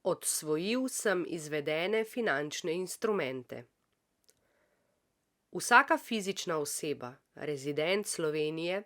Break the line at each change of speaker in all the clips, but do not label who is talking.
Odsvojil sem izvedene finančne instrumente. Vsaka fizična oseba, rezident Slovenije,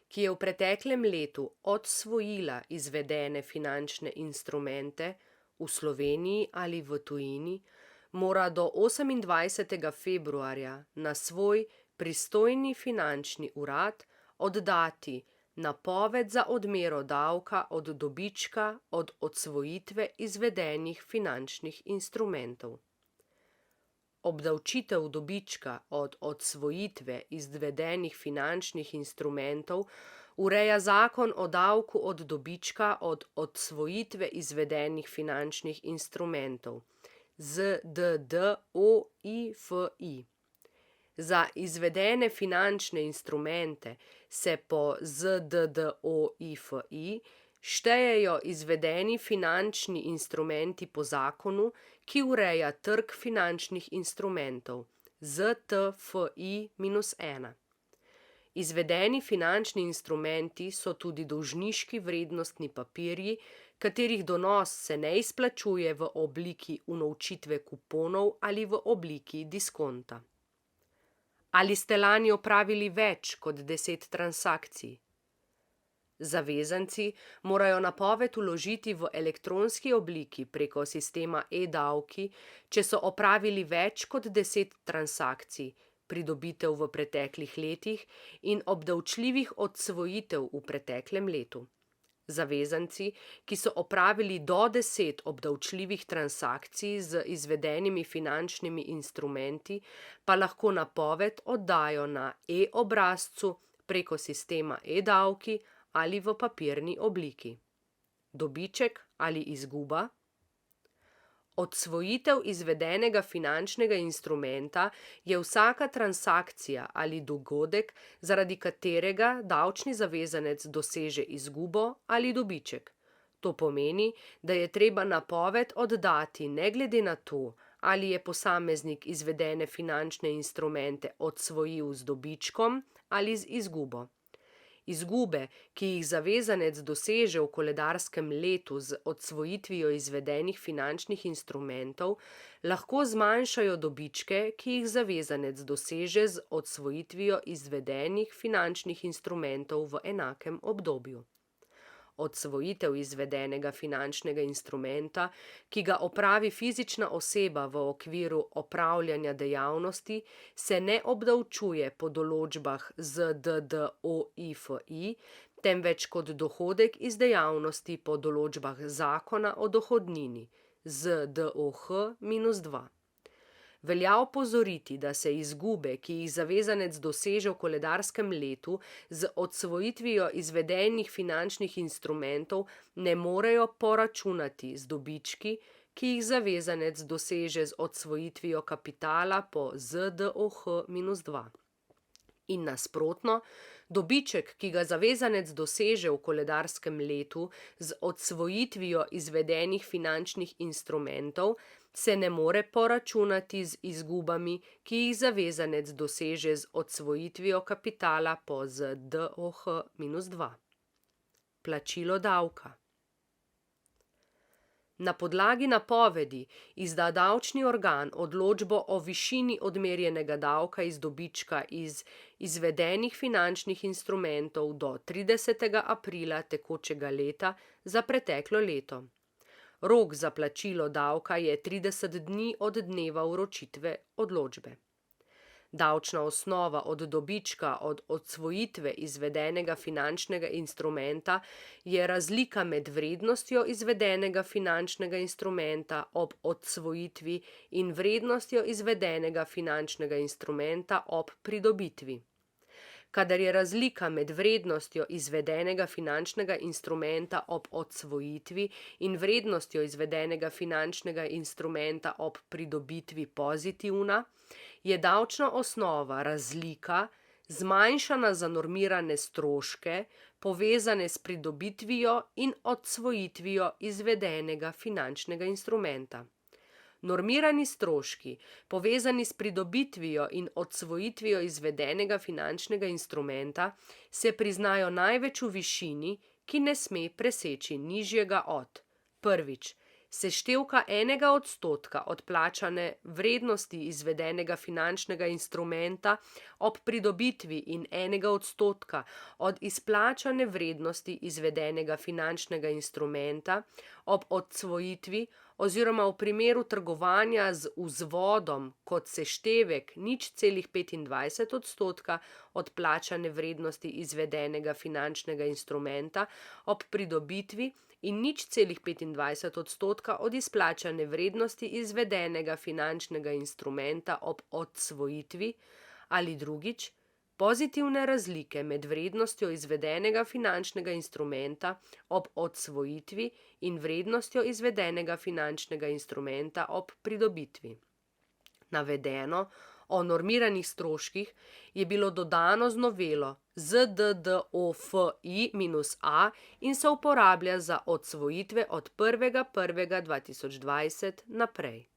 ki je v preteklem letu odsvojila izvedene finančne instrumente v Sloveniji ali v tujini, mora do 28. februarja na svoj pristojni finančni urad oddati napoved za odmero davka od dobička od odsvojitve izvedenih finančnih instrumentov. Obdavčitev dobička od odsvojitve izvedenih finančnih instrumentov ureja Zakon o davku od dobička od odsvojitve izvedenih finančnih instrumentov, ZDD-OIFI. Za izvedene finančne instrumente se po ZDD-OIFI štejejo izvedeni finančni instrumenti po zakonu, ki ureja trg finančnih instrumentov, ZTFI-1. Izvedeni finančni instrumenti so tudi dolžniški vrednostni papirji, katerih donos se ne izplačuje v obliki unovčitve kuponov ali v obliki diskonta. Ali ste lani opravili več kot 10 transakcij? Zavezanci morajo napoved vložiti v elektronski obliki preko sistema e-davki, če so opravili več kot 10 transakcij, pridobitev v preteklih letih in obdavčljivih odsvojitev v preteklem letu. Zavezanci, ki so opravili do 10 obdavčljivih transakcij z izvedenimi finančnimi instrumenti, pa lahko napoved oddajo na e-obrazcu preko sistema e-davki ali v papirni obliki. Dobiček ali izguba? Odsvojitev izvedenega finančnega instrumenta je vsaka transakcija ali dogodek, zaradi katerega davčni zavezanec doseže izgubo ali dobiček. To pomeni, da je treba napoved oddati ne glede na to, ali je posameznik izvedene finančne instrumente odsvojil z dobičkom ali z izgubo. Izgube, ki jih zavezanec doseže v koledarskem letu z odsvojitvijo izvedenih finančnih instrumentov, lahko zmanjšajo dobičke, ki jih zavezanec doseže z odsvojitvijo izvedenih finančnih instrumentov v enakem obdobju. Odsvojitev izvedenega finančnega instrumenta, ki ga opravi fizična oseba v okviru opravljanja dejavnosti, se ne obdavčuje po določbah ZDD-OIFI, temveč kot dohodek iz dejavnosti po določbah Zakona o dohodnini, ZDOH-2. Velja opozoriti, da se izgube, ki jih zavezanec doseže v koledarskem letu z odsvojitvijo izvedenih finančnih instrumentov, ne morejo poračunati z dobički, ki jih zavezanec doseže z odsvojitvijo kapitala po ZDOH-2. In nasprotno, dobiček, ki ga zavezanec doseže v koledarskem letu z odsvojitvijo izvedenih finančnih instrumentov, se ne more poračunati z izgubami, ki jih zavezanec doseže z odsvojitvijo kapitala po ZDOH-2. Plačilo davka. Na podlagi napovedi izda davčni organ odločbo o višini odmerjenega davka iz dobička iz izvedenih finančnih instrumentov do 30. aprila tekočega leta za preteklo leto. Rok za plačilo davka je 30 dni od dneva vročitve odločbe. Davčna osnova od dobička od odsvojitve izvedenega finančnega instrumenta je razlika med vrednostjo izvedenega finančnega instrumenta ob odsvojitvi in vrednostjo izvedenega finančnega instrumenta ob pridobitvi. Kadar je razlika med vrednostjo izvedenega finančnega instrumenta ob odsvojitvi in vrednostjo izvedenega finančnega instrumenta ob pridobitvi pozitivna, je davčna osnova razlika zmanjšana za normirane stroške, povezane s pridobitvijo in odsvojitvijo izvedenega finančnega instrumenta. Normirani stroški, povezani s pridobitvijo in odsvojitvijo izvedenega finančnega instrumenta, se priznajo največ v višini, ki ne sme preseči nižjega od: prvič, seštevka 1% odplačane vrednosti izvedenega finančnega instrumenta ob pridobitvi in 1% od izplačane vrednosti izvedenega finančnega instrumenta ob odsvojitvi oziroma v primeru trgovanja z vzvodom kot seštevek 0,25% odplačane vrednosti izvedenega finančnega instrumenta ob pridobitvi in 0,25% od izplačane vrednosti izvedenega finančnega instrumenta ob odsvojitvi, ali drugič, pozitivne razlike med vrednostjo izvedenega finančnega instrumenta ob odsvojitvi in vrednostjo izvedenega finančnega instrumenta ob pridobitvi. Navedeno o normiranih stroških je bilo dodano z novelo ZDDOFI-A in se uporablja za odsvojitve od 1. 1. 2020 naprej.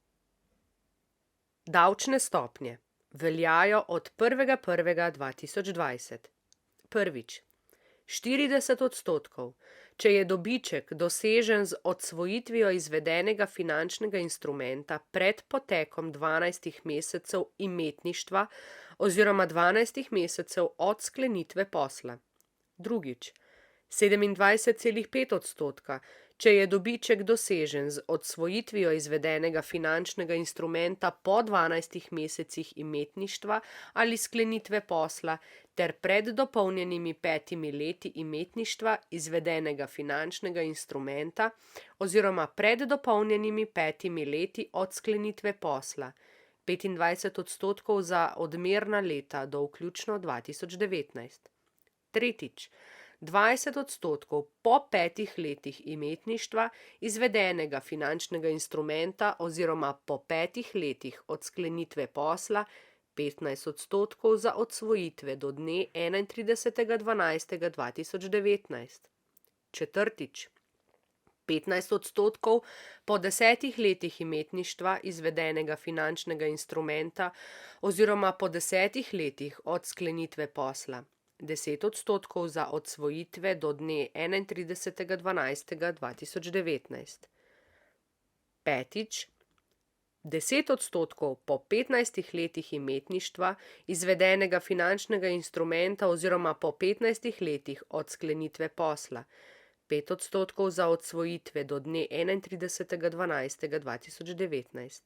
Davčne stopnje veljajo od 1. 1. 2020. Prvič, 40%, če je dobiček dosežen z odsvojitvijo izvedenega finančnega instrumenta pred potekom 12 mesecev imetništva oziroma 12 mesecev od sklenitve posla. Drugič, 27,5%, če je dobiček dosežen z odsvojitvijo izvedenega finančnega instrumenta po 12 mesecih imetništva ali sklenitve posla ter pred dopolnjenimi 5 leti imetništva izvedenega finančnega instrumenta oziroma pred dopolnjenimi 5 leti od sklenitve posla, 25% za odmerna leta do vključno 2019. Tretjič, 20% po 5 letih imetništva izvedenega finančnega instrumenta oziroma po 5 letih od sklenitve posla, 15% za odsvojitve do dne 31. 12. 2019. Četrtič, 15% po 10 letih imetništva izvedenega finančnega instrumenta oziroma po 10 letih od sklenitve posla, 10% za odsvojitve do dne 31. 12. 2019. Petič, 10% po 15 letih imetništva izvedenega finančnega instrumenta oziroma po 15 letih od sklenitve posla, 5% za odsvojitve do dne 31. 12. 2019.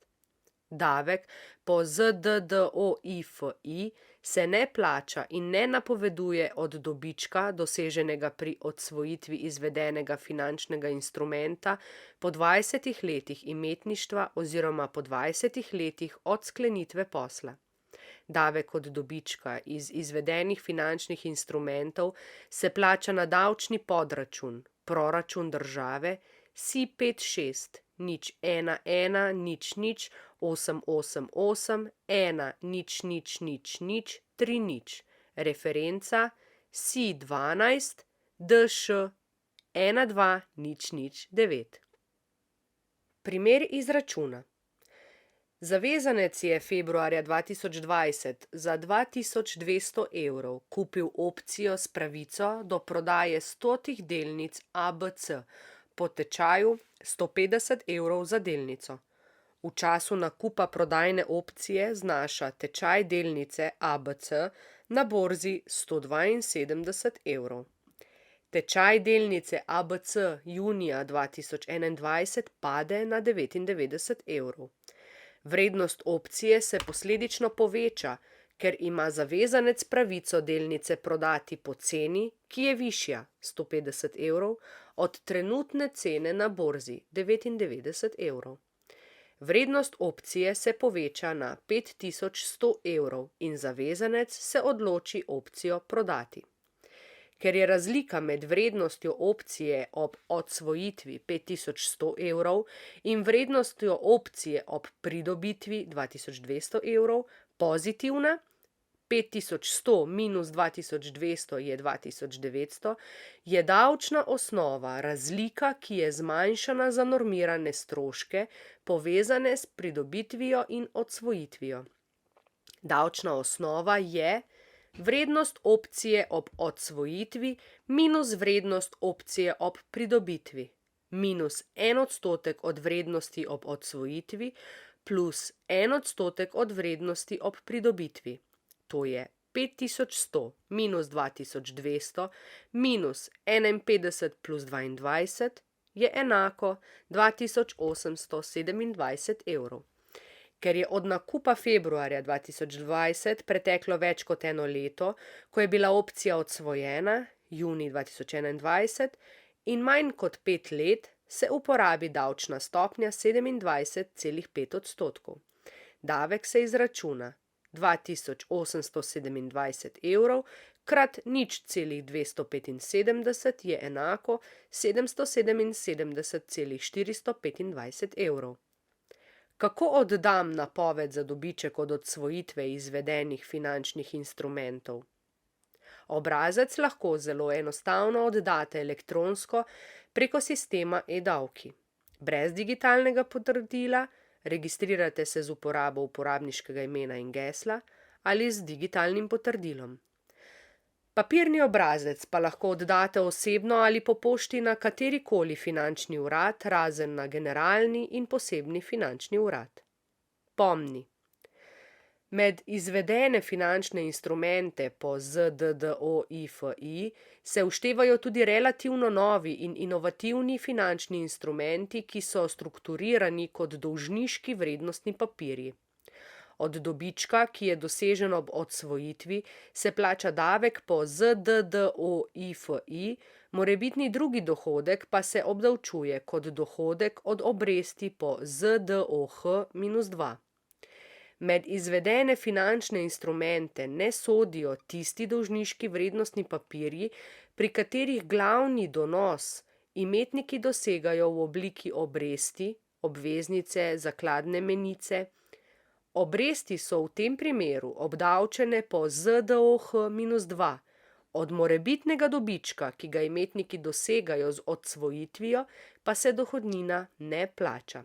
Davek po ZDDOIFI se ne plača in ne napoveduje od dobička, doseženega pri odsvojitvi izvedenega finančnega instrumenta po 20 letih imetništva oziroma po 20 letih od sklenitve posla. Davek od dobička iz izvedenih finančnih instrumentov se plača na davčni podračun, proračun države C56 011 888 1 30 referenca C12 DŠ 12009. Primer izračuna. Zavezanec je februarja 2020 za 2200 evrov kupil opcijo s pravico do prodaje 100 delnic ABC po tečaju 150 evrov za delnico. V času nakupa prodajne opcije znaša tečaj delnice ABC na borzi 172 evrov. Tečaj delnice ABC junija 2021 pade na 99 evrov. Vrednost opcije se posledično poveča, ker ima zavezanec pravico delnice prodati po ceni, ki je višja 150 evrov od trenutne cene na borzi 99 evrov. Vrednost opcije se poveča na 5100 evrov in zavezanec se odloči opcijo prodati. Ker je razlika med vrednostjo opcije ob odsvojitvi 5100 evrov in vrednostjo opcije ob pridobitvi 2200 evrov pozitivna, 5100 minus 2200 je 2900, je davčna osnova razlika, ki je zmanjšana za normirane stroške, povezane s pridobitvijo in odsvojitvijo. Davčna osnova je vrednost opcije ob odsvojitvi minus vrednost opcije ob pridobitvi, minus 1% od vrednosti ob odsvojitvi plus 1% od vrednosti ob pridobitvi. To je 5100 minus 2200 minus 51 plus 22 je enako 2827 evrov. Ker je od nakupa februarja 2020 preteklo več kot eno leto, ko je bila opcija odsvojena, junij 2021, in manj kot 5 let, se uporabi davčna stopnja 27,5%. Davek se izračuna 2827 evrov krat 0,275 je enako 777,425 evrov. Kako oddam napoved za dobiček od odsvojitve izvedenih finančnih instrumentov? Obrazec lahko zelo enostavno oddate elektronsko preko sistema e-davki. Brez digitalnega potrdila registrirate se z uporabo uporabniškega imena in gesla ali z digitalnim potrdilom. Papirni obrazec pa lahko oddate osebno ali po pošti na katerikoli finančni urad, razen na generalni in posebni finančni urad. Pomni. Med izvedene finančne instrumente po ZDDOIFI se vštevajo tudi relativno novi in inovativni finančni instrumenti, ki so strukturirani kot dolžniški vrednostni papirji. Od dobička, ki je dosežen ob odsvojitvi, se plača davek po ZDDOIFI, morebitni drugi dohodek pa se obdavčuje kot dohodek od obresti po ZDOH-2. Med izvedene finančne instrumente ne sodijo tisti dolžniški vrednostni papirji, pri katerih glavni donos imetniki dosegajo v obliki obresti, obveznice, zakladne menice. Obresti so v tem primeru obdavčene po ZDOH-2, od morebitnega dobička, ki ga imetniki dosegajo z odsvojitvijo, pa se dohodnina ne plača.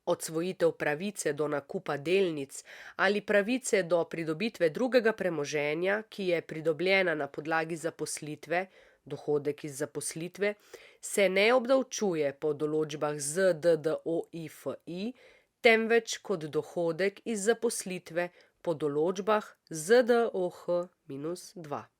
Odsvojitev pravice do nakupa delnic ali pravice do pridobitve drugega premoženja, ki je pridobljena na podlagi zaposlitve, dohodek iz zaposlitve, se ne obdavčuje po določbah ZDDOIFI, temveč kot dohodek iz zaposlitve po določbah ZDOH-2.